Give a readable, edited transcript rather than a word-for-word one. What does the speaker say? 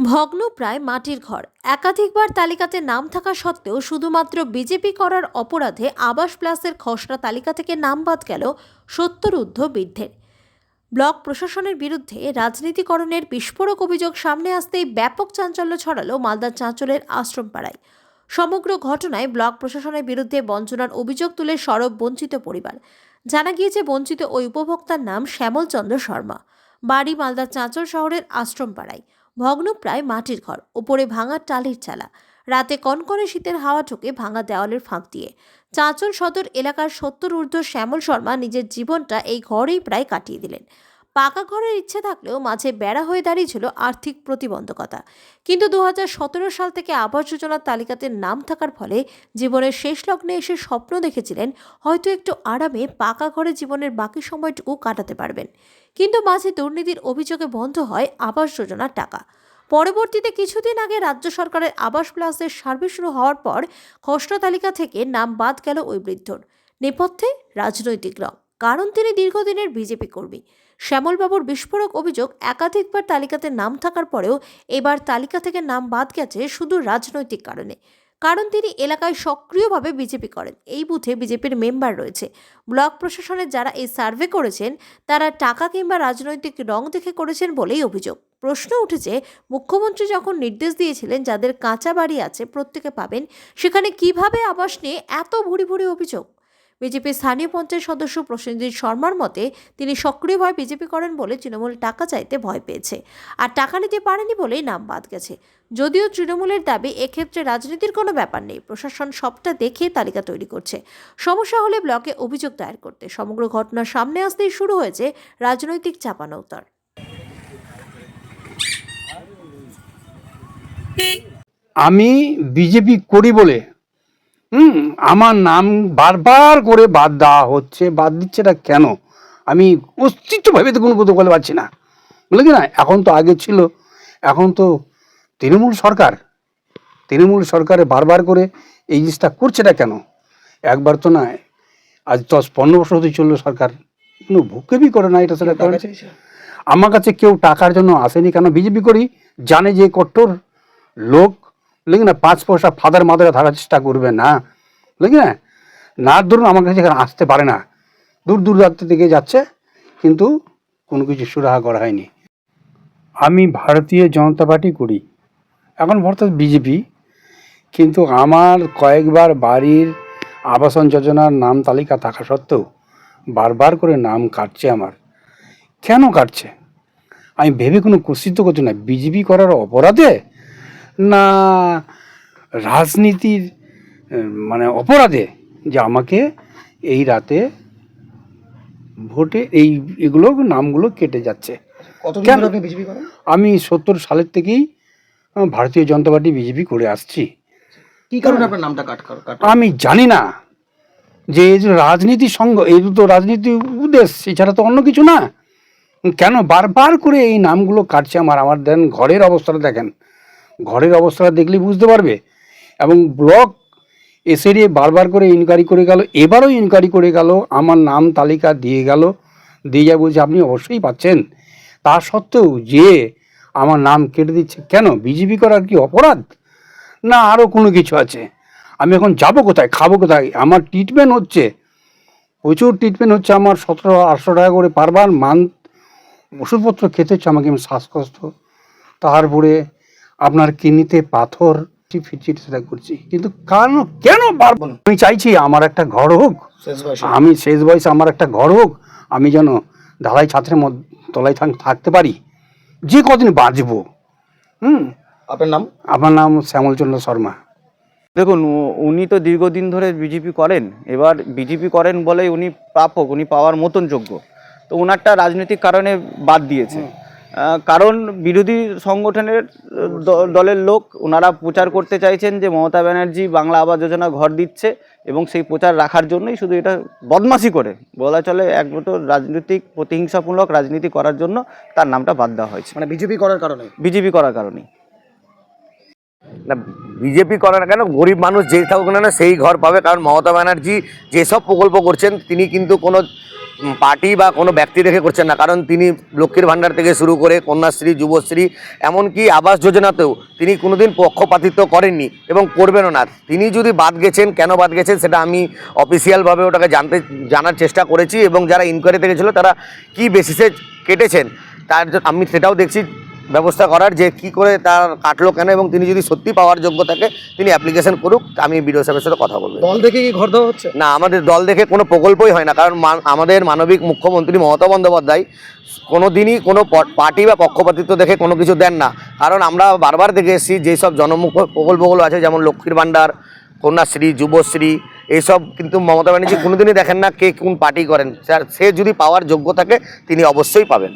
ভগ্নপ্রায় মাটির ঘর, একাধিকবার তালিকাতে নাম থাকা সত্ত্বেও শুধুমাত্র বিজেপি করার অপরাধে আবাস প্লাসের খসড়া তালিকা থেকে নাম বাদ গেল 70 ঊর্ধ্ব বৃদ্ধের। ব্লক প্রশাসনের বিরুদ্ধে রাজনীতিকরণের বিস্ফোরক অভিযোগ সামনে আসতেই ব্যাপক চাঞ্চল্য ছড়ালো মালদার চাঁচলের আশ্রমপাড়ায়। সমগ্র ঘটনায় ব্লক প্রশাসনের বিরুদ্ধে বঞ্চনার অভিযোগ তুলে সরব বঞ্চিত পরিবার। জানা গিয়েছে, বঞ্চিত ওই উপভোক্তার নাম শ্যামল চন্দ্র শর্মা, বাড়ি মালদার চাঁচল শহরের আশ্রমপাড়ায়। ভগ্নপ্রায় মাটির ঘর, ওপরে ভাঙা টালির চালা, রাতে কনকনে শীতের হাওয়া ঢোকে ভাঙা দেওয়ালের ফাঁক দিয়ে। চাঁচল সদর এলাকার 70 ঊর্ধ্ব শ্যামল শর্মা নিজের জীবনটা এই ঘরেই প্রায় কাটিয়ে দিলেন। পাকা ঘরের ইচ্ছে থাকলেও মাঝে বেড়া হয়ে দাঁড়িয়েছিল আর্থিক প্রতিবন্ধকতা। কিন্তু 2017 সাল থেকে আবাস যোজনার তালিকাতে নাম থাকার ফলে জীবনের শেষ লগ্নে এসে স্বপ্ন দেখেছিলেন হয়তো একটু আরামে পাকা ঘরে জীবনের বাকি সময়টুকু কাটাতে পারবেন। কিন্তু মাঝে দুর্নীতির অভিযোগে বন্ধ হয় আবাস যোজনার টাকা। পরবর্তীতে কিছুদিন আগে রাজ্য সরকারের আবাস প্লাসের সার্ভে শুরু হওয়ার পর খসড়া তালিকা থেকে নাম বাদ গেল ওই বৃদ্ধর। নেপথ্যে রাজনৈতিক রং, কারণ তিনি দীর্ঘদিনের বিজেপি কর্মী। শ্যামলবাবুর বিস্ফোরক অভিযোগ, একাধিকবার তালিকাতে নাম থাকার পরেও এবার তালিকা থেকে নাম বাদ গেছে শুধু রাজনৈতিক কারণে। কারণ তিনি এলাকায় সক্রিয়ভাবে বিজেপি করেন, এই বুথে বিজেপির মেম্বার রয়েছে। ব্লক প্রশাসনের যারা এই সার্ভে করেছেন তারা টাকা কিংবা রাজনৈতিক রং দেখে করেছেন বলেই অভিযোগ। প্রশ্ন উঠেছে, মুখ্যমন্ত্রী যখন নির্দেশ দিয়েছিলেন যাদের কাঁচা বাড়ি আছে প্রত্যেকে পাবেন, সেখানে কিভাবে আবাস নিয়ে এত ভুরি ভুরি অভিযোগ? বিজেপির স্থানীয় পঞ্চায়েত সদস্য প্রসেনজিৎ শর্মার মতে, তিনি সক্রিয়ভাবে বিজেপি করেন বলে তৃণমূল টাকা চাইতে ভয় পেয়েছে, আর টাকা নিতে পারেনি বলেই নাম বাদ গেছে। যদিও তৃণমূলের দাবি এক্ষেত্রে রাজনীতির কোনো ব্যাপার নেই, প্রশাসন সবটা দেখে তালিকা তৈরি করছে, সমস্যা হলে ব্লকে অভিযোগ দায়ের করতে। সমগ্র ঘটনার সামনে আসতেই শুরু হয়েছে রাজনৈতিক চাপানোউতর। আমি বিজেপি করি বলে আমার নাম বারবার করে বাদ দেওয়া হচ্ছে। বাদ দিচ্ছে না কেন আমি অস্তিত্বভাবে তো কোনো কথা বলে পারছি না, বুঝলে কি না। এখন তো আগে ছিল, এখন তো তৃণমূল সরকারে বারবার করে এই জিনিসটা করছে না কেন? একবার তো নয়, আজ 10-15 বছর হতে চললো সরকার কোনো ভুকেবি করে না। এটা সেটা করে আমার কাছে কেউ টাকার জন্য আসেনি, কেন বিজেপি করি জানে যে কঠোর লোক, বুঝলি না, 5 পয়সা ফাদার মাদারে থাকার চেষ্টা করবে না, বুঝলি না। না ধরুন আমার কাছে এখানে আসতে পারে না, দূর দূরান্ত থেকে যাচ্ছে, কিন্তু কোনো কিছু সুরাহা করা হয়নি। আমি ভারতীয় জনতা পার্টি করি, এখন বর্তমান বিজেপি, কিন্তু আমার কয়েকবার বাড়ির আবাসন যোজনার নাম তালিকা থাকা সত্ত্বেও বারবার করে নাম কাটছে আমার। কেন কাটছে আমি ভেবে কোনো কুৎসিত করছি না। বিজেপি করার অপরাধে না রাজনীতির মানে অপরাধে যে আমাকে এই রাতে ভোটে এগুলো নামগুলো কেটে যাচ্ছে। কেন? আমি 70 সালের থেকেই ভারতীয় জনতা পার্টি বিজেপি করে আসছি। কি কারণে আপনার নামটা কাট? আমি জানি না যে এই যে রাজনীতি সঙ্গ, এই তো রাজনীতি উদ্দেশ্য, এছাড়া তো অন্য কিছু না। কেন বারবার করে এই নামগুলো কাটছে আমার দেন ঘরের অবস্থাটা দেখেন, ঘরের অবস্থাটা দেখলেই বুঝতে পারবে। এবং ব্লক এসে বারবার করে ইনকোয়ারি করে গেল, এবারও ইনকোয়ারি করে গেল, আমার নাম তালিকা দিয়ে গেল, দিয়ে যা বলছে আপনি অবশ্যই পাচ্ছেন। তা সত্ত্বেও যে আমার নাম কেটে দিচ্ছে কেন? বিজেপি করার কি অপরাধ, না আরও কোনো কিছু আছে? আমি এখন যাব কোথায়, খাবো কোথায়? আমার ট্রিটমেন্ট হচ্ছে, প্রচুর ট্রিটমেন্ট হচ্ছে আমার, 1700-1800 টাকা করে পারবার মান্থ ওষুধপত্র খেতে হচ্ছে আমাকে। আমি শ্বাসকষ্ট, তারপরে আপনার কিডনিতে পাথর, ফিরছি সেটা করছি, কিন্তু কেন আমি চাইছি আমার একটা ঘর হোক, আমি শেষ বয়সে আমার একটা ঘর হোক, আমি যেন ঢালাই ছাত্রের তলায় থাকতে পারি, যে কদিন বাঁচবো। আপনার নাম শ্যামলচন্দ্র শর্মা। দেখুন, উনি তো দীর্ঘদিন ধরে বিজেপি করেন, এবার বিজেপি করেন বলেই উনি প্রাপক, উনি পাওয়ার মতন যোগ্য, তো ওনারটা রাজনৈতিক কারণে বাদ দিয়েছে। কারণ বিরোধী সংগঠনের দলের লোক, ওনারা প্রচার করতে চাইছেন যে মমতা ব্যানার্জি বাংলা আবাস যোজনা ঘর দিচ্ছে, এবং সেই প্রচার রাখার জন্যই শুধু এটা বদমাশি করে বলা চলে, একমাত্র রাজনৈতিক প্রতিহিংসামূলক রাজনীতি করার জন্য তার নামটা বাদ দেওয়া হয়েছে। মানে বিজেপি করার কারণেই না, বিজেপি করে না কেন, গরিব মানুষ যেই থাকুক না সেই ঘর পাবে। কারণ মমতা ব্যানার্জি যেসব প্রকল্প করছেন তিনি কিন্তু কোনো পার্টি বা কোনো ব্যক্তি দেখে করছেন না, কারণ তিনি লক্ষ্মীর ভাণ্ডার থেকে শুরু করে কন্যাশ্রী, যুবশ্রী, এমনকি আবাস যোজনাতেও তিনি কোনোদিন পক্ষপাতিত্ব করেননি এবং করবেনও না। তিনি যদি বাদ গেছেন, কেন বাদ গেছেন সেটা আমি অফিসিয়ালভাবে ওটাকে জানার চেষ্টা করেছি, এবং যারা ইনকোয়ারি থেকে ছিল তারা কি বেসিসে কেটেছেন তার আমি সেটাও দেখছি ব্যবস্থা করার, যে কি করে তার কাটলো কেন, এবং তিনি যদি সত্যি পাওয়ার যোগ্য থাকে তিনি অ্যাপ্লিকেশন করুক, আমি বিডিও সাহেবের সাথে কথা বলবো। দল দেখে কি ঘর দেওয়া হচ্ছে? না, আমাদের দল দেখে কোনো প্রকল্পই হয় না, কারণ আমাদের মানবিক মুখ্যমন্ত্রী মমতা বন্দ্যোপাধ্যায় কোনো দিনই কোনো পার্টি বা পক্ষপাতিত্ব দেখে কোনো কিছু দেন না। কারণ আমরা বারবার দেখে এসেছি যেসব জনমুখ প্রকল্পগুলো আছে, যেমন লক্ষ্মীর ভাণ্ডার, কন্যাশ্রী, যুবশ্রী, এইসব কিন্তু মমতা ব্যানার্জি কোনোদিনই দেখেন না কে কোন পার্টি করেন। সে যদি পাওয়ার যোগ্য থাকে তিনি অবশ্যই পাবেন।